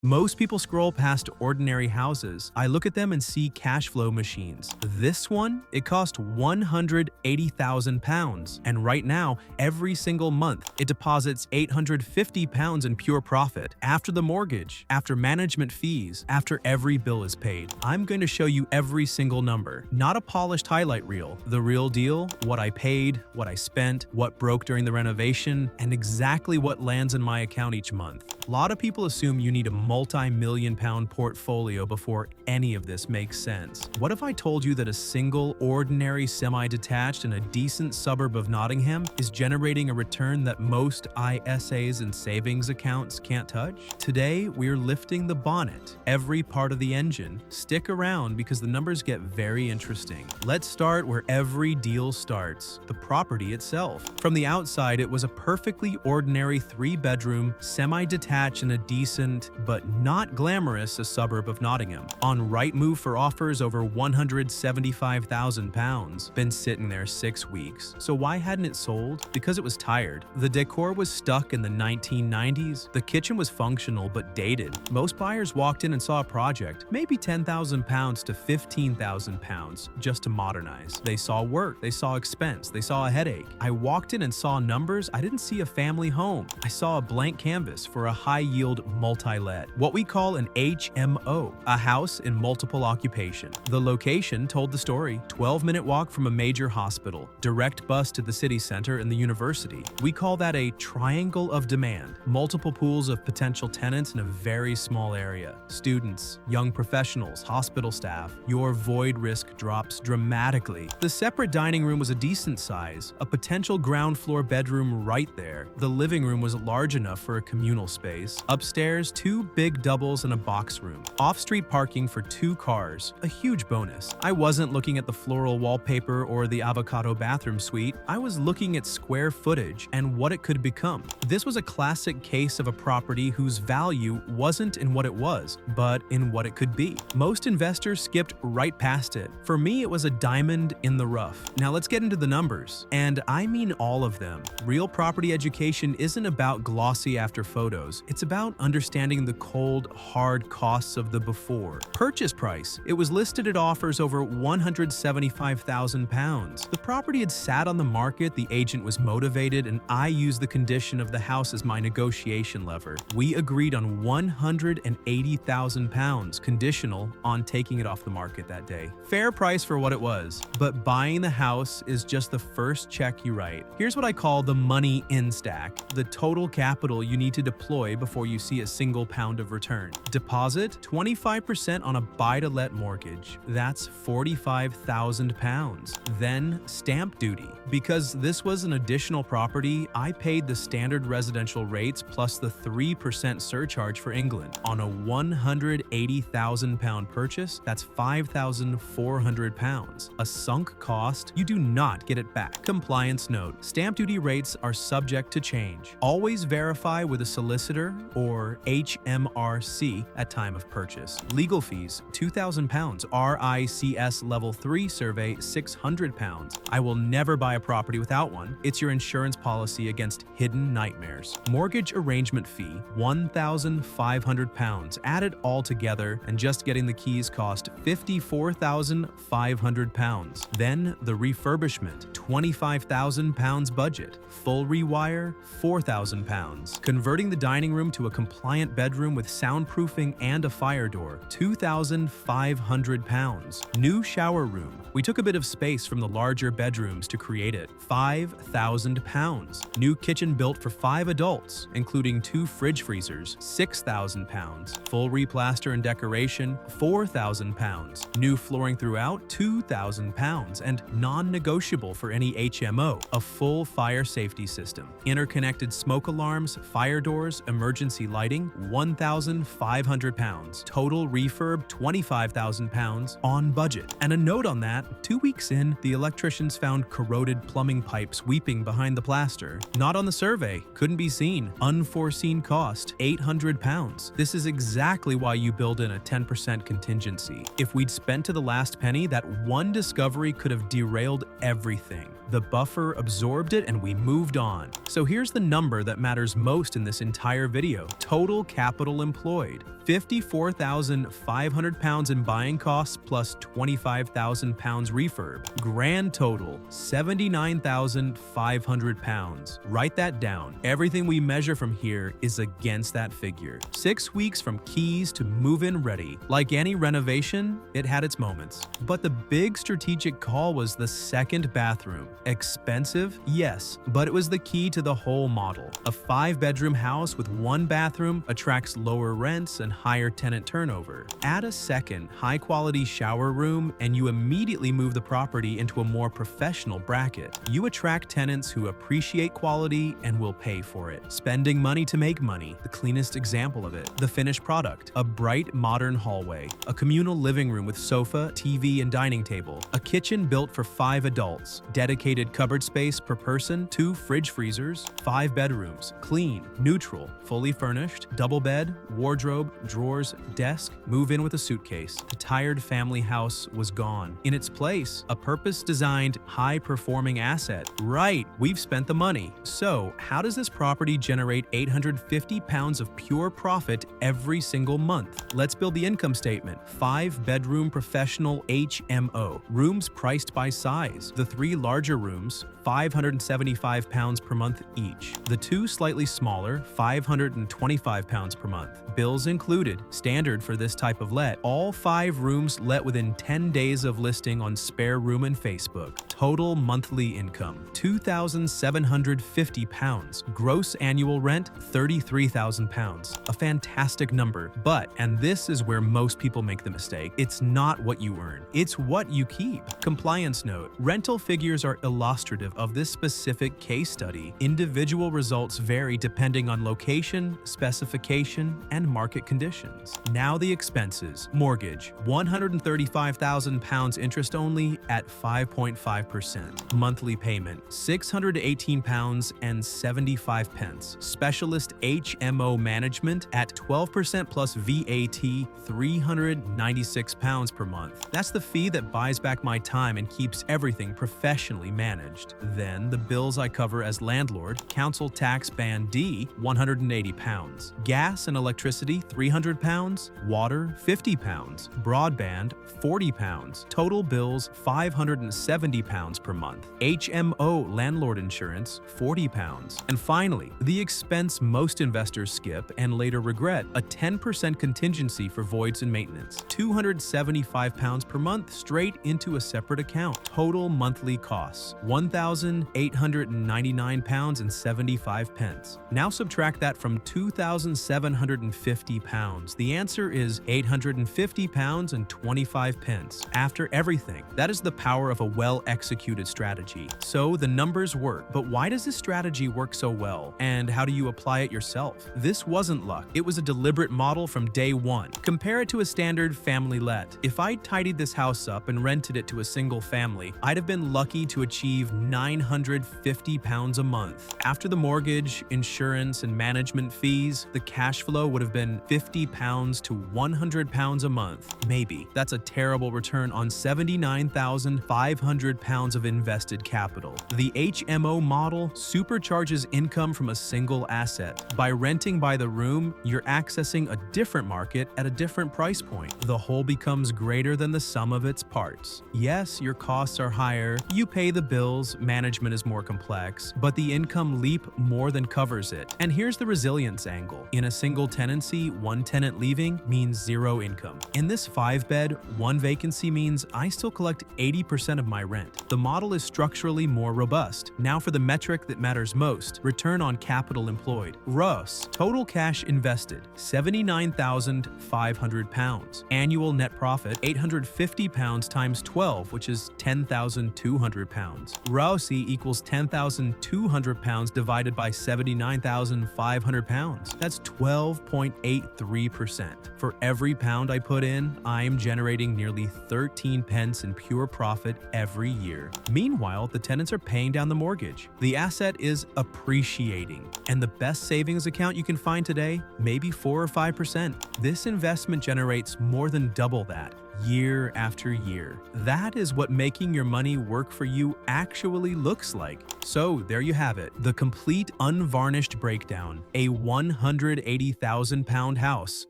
Most people scroll past ordinary houses. I look at them and see cash flow machines. This one, it cost £180,000, and right now, every single month, it deposits £850 in pure profit after the mortgage, after management fees, after every bill is paid. I'm going to show you every single number, not a polished highlight reel. The real deal, what I paid, what I spent, what broke during the renovation, and exactly what lands in my account each month. A lot of people assume you need a multi-million-pound portfolio before any of this makes sense. What if I told you that a single, ordinary semi-detached in a decent suburb of Nottingham is generating a return that most ISAs and savings accounts can't touch? Today, we're lifting the bonnet, every part of the engine. Stick around because the numbers get very interesting. Let's start where every deal starts, the property itself. From the outside, it was a perfectly ordinary 3-bedroom, semi-detached in a decent, but not glamorous, a suburb of Nottingham. On Rightmove for offers over £175,000. Been sitting there 6 weeks. So why hadn't it sold? Because it was tired. The decor was stuck in the 1990s. The kitchen was functional but dated. Most buyers walked in and saw a project, maybe £10,000 to £15,000, just to modernize. They saw work, they saw expense, they saw a headache. I walked in and saw numbers. I didn't see a family home. I saw a blank canvas for a high-yield multi-let, what we call an HMO, a house in multiple occupation. The location told the story: 12-minute walk from a major hospital, direct bus to the city center and the university. We call that a triangle of demand, multiple pools of potential tenants in a very small area. Students, young professionals, hospital staff. Your void risk drops dramatically. The separate dining room was a decent size, a potential ground floor bedroom right there. The living room was large enough for a communal space. Upstairs, 2 big doubles and a box room. Off-street parking for 2 cars, a huge bonus. I wasn't looking at the floral wallpaper or the avocado bathroom suite. I was looking at square footage and what it could become. This was a classic case of a property whose value wasn't in what it was, but in what it could be. Most investors skipped right past it. For me, it was a diamond in the rough. Now let's get into the numbers, and I mean all of them. Real property education isn't about glossy after photos. It's about understanding the cold, hard costs of the before. Purchase price. It was listed at offers over £175,000. The property had sat on the market, the agent was motivated, and I used the condition of the house as my negotiation lever. We agreed on £180,000, conditional on taking it off the market that day. Fair price for what it was, but buying the house is just the first check you write. Here's what I call the money in stack, the total capital you need to deploy before you see a single pound of return. Deposit, 25% on a buy-to-let mortgage. That's £45,000. Then stamp duty. Because this was an additional property, I paid the standard residential rates plus the 3% surcharge for England. On a £180,000 purchase, that's £5,400. A sunk cost, you do not get it back. Compliance note: stamp duty rates are subject to change. Always verify with a solicitor or HMRC at time of purchase. Legal fees, £2,000. RICS Level 3 survey, £600. I will never buy a property without one. It's your insurance policy against hidden nightmares. Mortgage arrangement fee, £1,500. Add it all together, and just getting the keys cost £54,500. Then the refurbishment, £25,000 budget. Full rewire, £4,000. Converting the dining room to a compliant bedroom with soundproofing and a fire door, £2,500. New shower room. We took a bit of space from the larger bedrooms to create it, £5,000. New kitchen built for 5 adults, including 2 fridge freezers, £6,000. Full replaster and decoration, £4,000. New flooring throughout, £2,000, and non-negotiable for any HMO, a full fire safety system. Interconnected smoke alarms, fire doors, emergency lighting, £1,500. Total refurb, £25,000 on budget. And a note on that, 2 weeks in, the electricians found corroded plumbing pipes weeping behind the plaster. Not on the survey, couldn't be seen. Unforeseen cost, £800. This is exactly why you build in a 10% contingency. If we'd spent to the last penny, that one discovery could have derailed everything. The buffer absorbed it and we moved on. So here's the number that matters most in this entire video. Total capital employed. 54,500 pounds in buying costs plus 25,000 pounds refurb. Grand total, 79,500 pounds. Write that down. Everything we measure from here is against that figure. 6 weeks from keys to move-in ready. Like any renovation, it had its moments. But the big strategic call was the second bathroom. Expensive? Yes, but it was the key to the whole model. A 5-bedroom house with 1 bathroom attracts lower rents and higher tenant turnover. Add a second, high-quality shower room and you immediately move the property into a more professional bracket. You attract tenants who appreciate quality and will pay for it. Spending money to make money, the cleanest example of it. The finished product, a bright modern hallway, a communal living room with sofa, TV, and dining table, a kitchen built for 5 adults, dedicated cupboard space per person, 2 fridge freezers, 5 bedrooms, clean, neutral, fully furnished, double bed, wardrobe, drawers, desk, move in with a suitcase. The tired family house was gone. In its place, a purpose-designed, high-performing asset. Right, we've spent the money. So, how does this property generate 850 pounds of pure profit every single month? Let's build the income statement. 5-bedroom professional HMO. Rooms priced by size. The 3 larger rooms, 575 pounds per month each. The 2 slightly smaller, 525 pounds per month. Bills included, standard for this type of let. All 5 rooms let within 10 days of listing on Spare Room and Facebook. Total monthly income, 2,750 pounds. Gross annual rent, 33,000 pounds. A fantastic number, but, and this is where most people make the mistake, it's not what you earn, it's what you keep. Compliance note, rental figures are illustrative of this specific case study. Individual results vary depending on location, specification, and market conditions. Now the expenses. Mortgage, 135,000 pounds interest only at 5.5%. Monthly payment, 618 pounds and 75 pence. Specialist HMO management at 12% plus VAT, 396 pounds per month. That's the fee that buys back my time and keeps everything professionally managed. Then the bills I cover as landlord, council tax band D, 180 pounds. Gas and electricity, 300 pounds. Water, 50 pounds. Broadband, 40 pounds. Total bills, 570 pounds per month. HMO landlord insurance, 40 pounds. And finally, the expense most investors skip and later regret, a 10% contingency for voids and maintenance. 275 pounds per month straight into a separate account. Total monthly costs, 1,899 pounds and 75 pence. Now subtract that from 2,750 pounds. The answer is 850 pounds and 25 pence. After everything, that is the power of a well-executed strategy. So the numbers work, but why does this strategy work so well? And how do you apply it yourself? This wasn't luck. It was a deliberate model from day one. Compare it to a standard family let. If I tidied this house up and rented it to a single family, I'd have been lucky to achieve 950 pounds a month. After the mortgage, insurance, and management fees, the cash flow would have been 50 pounds to 100 pounds a month. Maybe. That's a terrible return on 79,500 pounds of invested capital. The HMO model supercharges income from a single asset. By renting by the room, you're accessing a different market at a different price point. The whole becomes greater than the sum of its parts. Yes, your costs are higher, you pay the bills, management is more complex, but the income leap more than covers it. And here's the resilience angle. In a single tenancy, 1 tenant leaving means 0 income. In this 5-bed, 1 vacancy means I still collect 80% of my rent. The model is structurally more robust. Now for the metric that matters most, return on capital employed. ROS, total cash invested, 79,500 pounds. Annual net profit, 850 pounds times 12, which is 10,200 pounds. ROSI equals 10,200 pounds divided by 79,500 pounds. That's 12.83%. For every pound I put in, I'm generating nearly 13 pence in pure profit every year. Meanwhile, the tenants are paying down the mortgage. The asset is appreciating. And the best savings account you can find today, maybe 4 or 5%. This investment generates more than double that. year after year. That is what making your money work for you actually looks like. So there you have it, the complete unvarnished breakdown. A 180,000-pound house,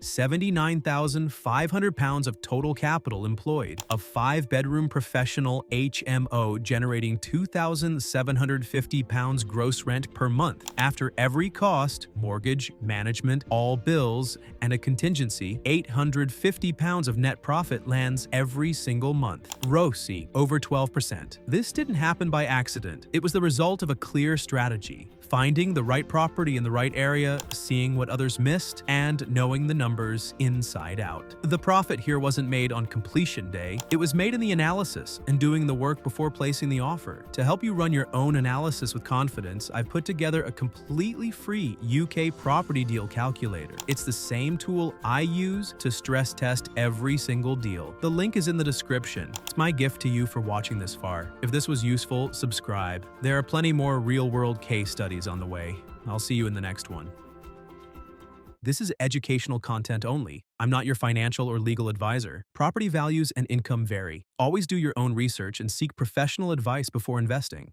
79,500 pounds of total capital employed, a 5-bedroom professional HMO generating 2,750 pounds gross rent per month. After every cost, mortgage, management, all bills, and a contingency, 850 pounds of net profit lands every single month. ROI over 12%. This didn't happen by accident. It was the result of a clear strategy. Finding the right property in the right area, seeing what others missed, and knowing the numbers inside out. The profit here wasn't made on completion day, it was made in the analysis and doing the work before placing the offer. To help you run your own analysis with confidence, I've put together a completely free UK property deal calculator. It's the same tool I use to stress test every single deal. The link is in the description. It's my gift to you for watching this far. If this was useful, subscribe. There are plenty more real-world case studies on the way. I'll see you in the next one. This is educational content only. I'm not your financial or legal advisor. Property values and income vary. Always do your own research and seek professional advice before investing.